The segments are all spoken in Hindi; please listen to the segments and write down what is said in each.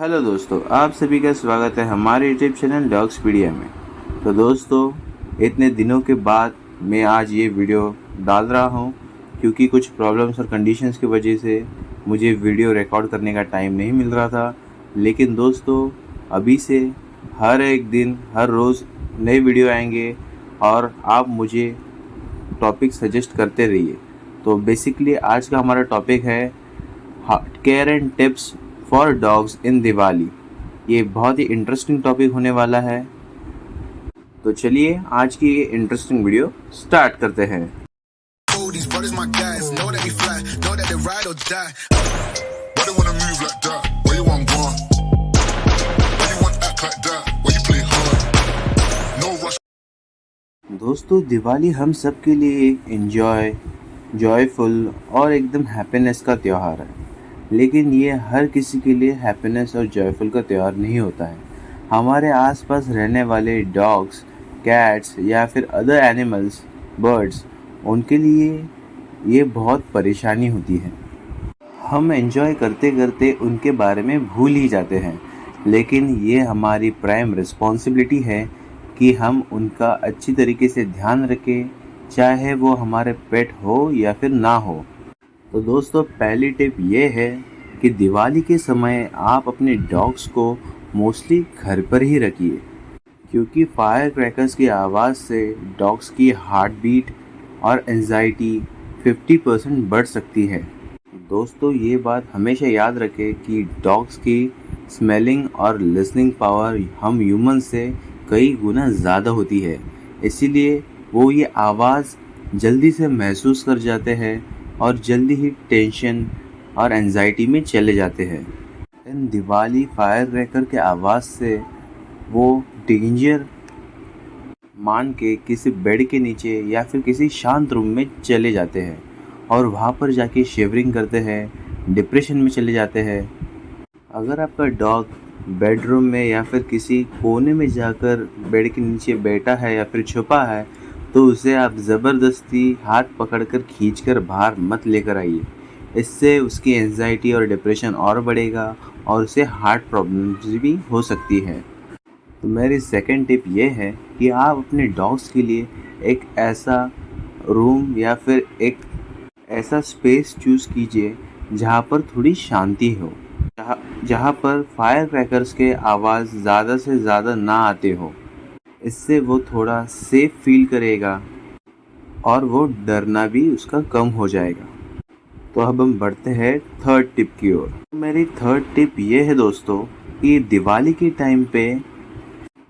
हेलो दोस्तों, आप सभी का स्वागत है हमारे यूट्यूब चैनल डॉग्सपीडिया में। तो दोस्तों, इतने दिनों के बाद मैं आज ये वीडियो डाल रहा हूँ क्योंकि कुछ प्रॉब्लम्स और कंडीशंस की वजह से मुझे वीडियो रिकॉर्ड करने का टाइम नहीं मिल रहा था। लेकिन दोस्तों, अभी से हर एक दिन हर रोज़ नए वीडियो आएंगे और आप मुझे टॉपिक सजेस्ट करते रहिए। तो बेसिकली आज का हमारा टॉपिक है care and tips for dogs इन दिवाली। ये बहुत ही इंटरेस्टिंग टॉपिक होने वाला है। तो चलिए आज की ये इंटरेस्टिंग वीडियो स्टार्ट करते हैं। These brothers my guys, know that we fly, know that they ride or die. Why they wanna move like that? Where you want gone? Why you want act like that? Why you play hard? No rush. दोस्तों, दिवाली हम सब के लिए एक जॉयफुल और एकदम हैप्पीनेस का त्यौहार है। लेकिन ये हर किसी के लिए हैप्पीनेस और जॉयफुल का त्यौहार नहीं होता है। हमारे आसपास रहने वाले डॉग्स, कैट्स या फिर अदर एनिमल्स, बर्ड्स, उनके लिए ये बहुत परेशानी होती है। हम एंजॉय करते करते उनके बारे में भूल ही जाते हैं। लेकिन ये हमारी प्राइम रिस्पॉन्सिबिलिटी है कि हम उनका अच्छी तरीके से ध्यान रखें, चाहे वो हमारे पेट हो या फिर ना हो। तो दोस्तों, पहली टिप ये है कि दिवाली के समय आप अपने डॉग्स को मोस्टली घर पर ही रखिए, क्योंकि फायर क्रैकर्स की आवाज़ से डॉग्स की हार्ट बीट और एंजाइटी 50% बढ़ सकती है। दोस्तों, ये बात हमेशा याद रखें कि डॉग्स की स्मेलिंग और लिसनिंग पावर हम ह्यूमन से कई गुना ज़्यादा होती है। इसीलिए वो ये आवाज़ जल्दी से महसूस कर जाते हैं और जल्दी ही टेंशन और एंजाइटी में चले जाते हैं। इन दिवाली फायर क्रैकर के आवाज़ से वो डेंजर मान के किसी बेड के नीचे या फिर किसी शांत रूम में चले जाते हैं और वहाँ पर जाके शिवरिंग करते हैं, डिप्रेशन में चले जाते हैं। अगर आपका डॉग बेडरूम में या फिर किसी कोने में जाकर बेड के नीचे बैठा है या फिर छुपा है, तो उसे आप ज़बरदस्ती हाथ पकड़कर खींचकर बाहर मत लेकर आइए। इससे उसकी एंजाइटी और डिप्रेशन और बढ़ेगा और उसे हार्ट प्रॉब्लम्स भी हो सकती है। तो मेरी सेकंड टिप ये है कि आप अपने डॉग्स के लिए एक ऐसा रूम या फिर एक ऐसा स्पेस चूज़ कीजिए जहाँ पर थोड़ी शांति हो, जहाँ पर फायर क्रैकर्स के आवाज़ ज़्यादा से ज़्यादा ना आते हो। इससे वो थोड़ा सेफ फील करेगा और वो डरना भी उसका कम हो जाएगा। तो अब हम बढ़ते हैं थर्ड टिप की ओर। मेरी थर्ड टिप ये है दोस्तों कि दिवाली के टाइम पे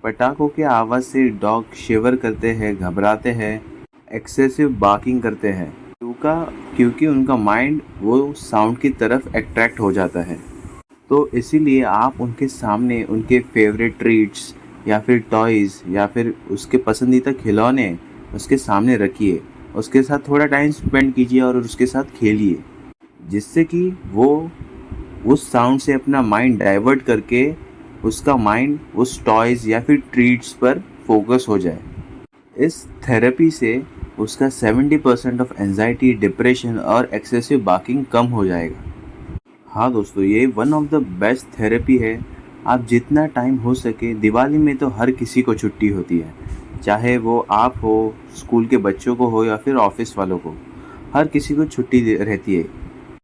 पटाखों के आवाज़ से डॉग शिवर करते हैं, घबराते हैं, एक्सेसिव बार्किंग करते हैं, क्योंकि उनका माइंड वो साउंड की तरफ अट्रैक्ट हो जाता है। तो इसीलिए आप उनके सामने उनके फेवरेट ट्रीट्स या फिर टॉयज़ या फिर उसके पसंदीदा खिलौने उसके सामने रखिए, उसके साथ थोड़ा टाइम स्पेंड कीजिए और उसके साथ खेलिए, जिससे कि वो उस साउंड से अपना माइंड डाइवर्ट करके उसका माइंड उस टॉयज़ या फिर ट्रीट्स पर फोकस हो जाए। इस थेरेपी से उसका 70% ऑफ एंजाइटी, डिप्रेशन और एक्सेसिव बार्किंग कम हो जाएगा। हाँ दोस्तों, ये one of the best therapy है। आप जितना टाइम हो सके, दिवाली में तो हर किसी को छुट्टी होती है, चाहे वो आप हो, स्कूल के बच्चों को हो या फिर ऑफिस वालों को, हर किसी को छुट्टी रहती है।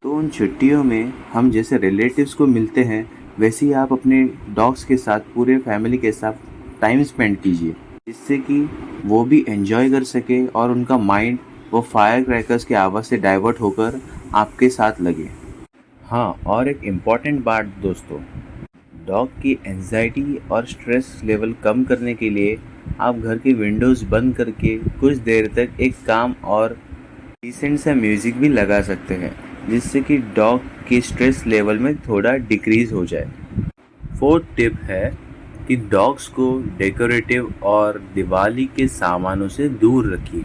तो उन छुट्टियों में हम जैसे रिलेटिव्स को मिलते हैं, वैसे ही आप अपने डॉग्स के साथ, पूरे फैमिली के साथ टाइम स्पेंड कीजिए, जिससे कि वो भी एंजॉय कर सके और उनका माइंड वो फायर क्रैकर्स की आवाज़ से डाइवर्ट होकर आपके साथ लगे। हाँ, और एक इम्पॉर्टेंट बात दोस्तों, डॉग की एंजाइटी और स्ट्रेस लेवल कम करने के लिए आप घर की विंडोज़ बंद करके कुछ देर तक एक काम और डिसेंट सा म्यूज़िक भी लगा सकते हैं, जिससे कि डॉग की स्ट्रेस लेवल में थोड़ा डिक्रीज़ हो जाए। फोर्थ टिप है कि डॉग्स को डेकोरेटिव और दिवाली के सामानों से दूर रखिए,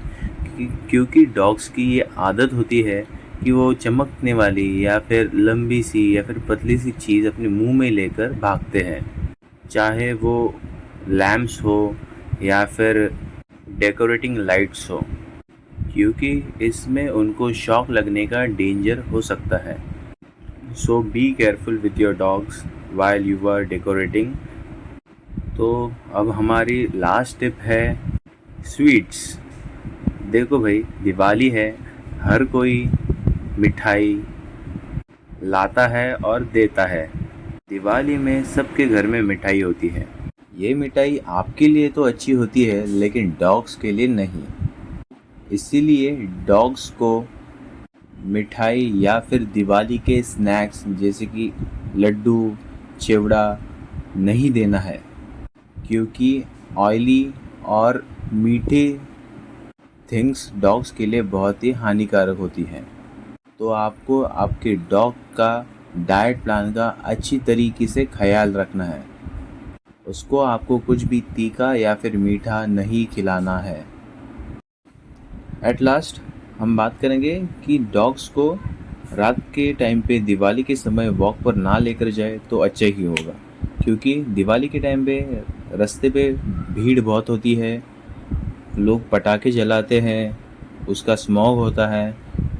क्योंकि डॉग्स की ये आदत होती है कि वो चमकने वाली या फिर लंबी सी या फिर पतली सी चीज़ अपने मुंह में लेकर भागते हैं, चाहे वो लैम्प्स हो या फिर डेकोरेटिंग लाइट्स हो, क्योंकि इसमें उनको शॉक लगने का डेंजर हो सकता है। So be careful with your dogs while you were decorating। तो अब हमारी लास्ट टिप है स्वीट्स। देखो भाई, दिवाली है, हर कोई मिठाई लाता है और देता है। दिवाली में सबके घर में मिठाई होती है। ये मिठाई आपके लिए तो अच्छी होती है लेकिन डॉग्स के लिए नहीं। इसीलिए डॉग्स को मिठाई या फिर दिवाली के स्नैक्स जैसे कि लड्डू, चिवड़ा नहीं देना है, क्योंकि ऑयली और मीठे थिंग्स डॉग्स के लिए बहुत ही हानिकारक होती हैं। तो आपको आपके डॉग का डाइट प्लान का अच्छी तरीके से ख्याल रखना है। उसको आपको कुछ भी तीखा या फिर मीठा नहीं खिलाना है। एट लास्ट हम बात करेंगे कि डॉग्स को रात के टाइम पे दिवाली के समय वॉक पर ना लेकर जाए तो अच्छा ही होगा, क्योंकि दिवाली के टाइम पे रास्ते पे भीड़ बहुत होती है, लोग पटाखे जलाते हैं, उसका स्मॉग होता है।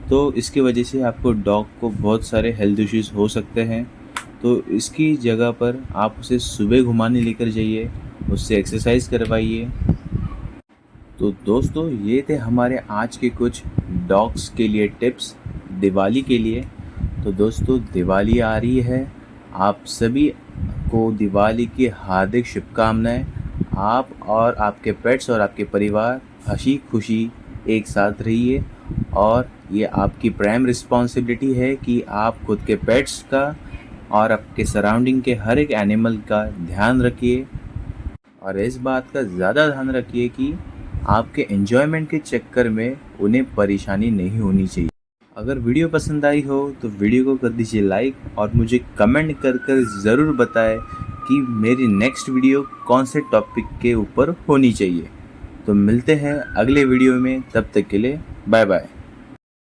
तो इसकी वजह से आपको डॉग को बहुत सारे हेल्थ इश्यूज हो सकते हैं। तो इसकी जगह पर आप उसे सुबह घुमाने लेकर जाइए, उससे एक्सरसाइज करवाइए। तो दोस्तों, ये थे हमारे आज के कुछ डॉग्स के लिए टिप्स दिवाली के लिए। तो दोस्तों, दिवाली आ रही है, आप सभी को दिवाली की हार्दिक शुभकामनाएं। आप और आपके पेट्स और आपके परिवार हंसी खुशी एक साथ रहिए, और ये आपकी प्राइम रिस्पॉन्सिबिलिटी है कि आप खुद के पेट्स का और आपके सराउंडिंग के हर एक एनिमल का ध्यान रखिए, और इस बात का ज़्यादा ध्यान रखिए कि आपके एंजॉयमेंट के चक्कर में उन्हें परेशानी नहीं होनी चाहिए। अगर वीडियो पसंद आई हो तो वीडियो को कर दीजिए लाइक, और मुझे कमेंट कर ज़रूर बताएं कि मेरी नेक्स्ट वीडियो कौन से टॉपिक के ऊपर होनी चाहिए। तो मिलते हैं अगले वीडियो में, तब तक के लिए बाय बाय।